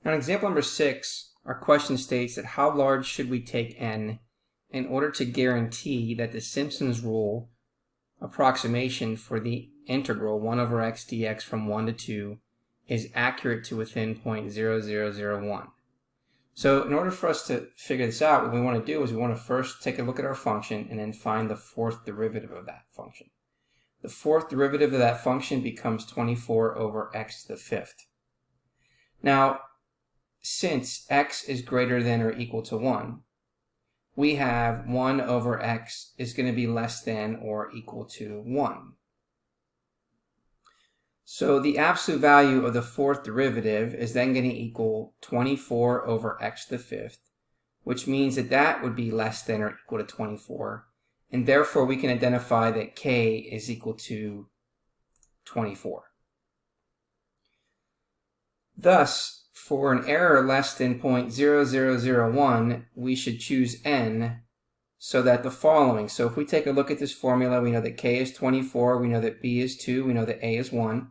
Now in example number 6, our question states that how large should we take n in order to guarantee that the Simpson's rule approximation for the integral 1 over x dx from 1 to 2 is accurate to within 0.0001. So in order for us to figure this out, what we want to do is we want to first take a look at our function and then find the fourth derivative of that function. The fourth derivative of that function becomes 24 over x to the fifth. Now, since x is greater than or equal to 1, we have 1 over x is going to be less than or equal to 1. So the absolute value of the fourth derivative is then going to equal 24 over x to the fifth, which means that that would be less than or equal to 24, and therefore we can identify that k is equal to 24. Thus, for an error less than 0.0001, we should choose n so that the following. So if we take a look at this formula, we know that k is 24, we know that b is 2, we know that a is 1.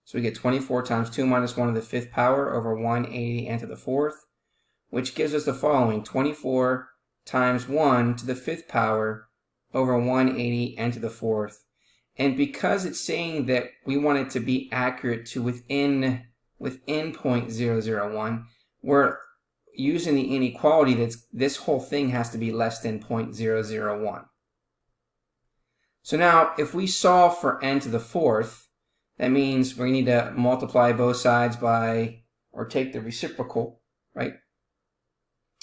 So we get 24 times 2 minus 1 to the fifth power over 180 n to the fourth, which gives us the following: 24 times 1 to the fifth power over 180 n to the fourth. And because it's saying that we want it to be accurate to within 0.001, we're using the inequality that this whole thing has to be less than 0.001. So now if we solve for n to the fourth, that means we need to multiply both sides by, or take the reciprocal, right?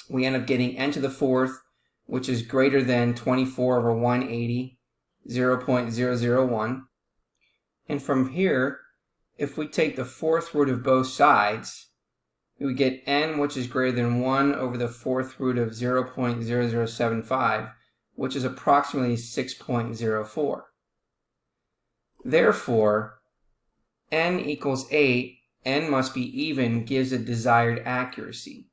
We end up getting n to the fourth, which is greater than 24 over 180, 0.001. And from here, if we take the fourth root of both sides, we would get n, which is greater than 1 over the fourth root of 0.0075, which is approximately 6.04. Therefore, n equals 8, n must be even, gives a desired accuracy.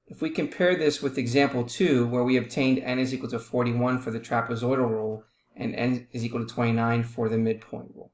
If we compare this with example 2, where we obtained n is equal to 41 for the trapezoidal rule and n is equal to 29 for the midpoint rule.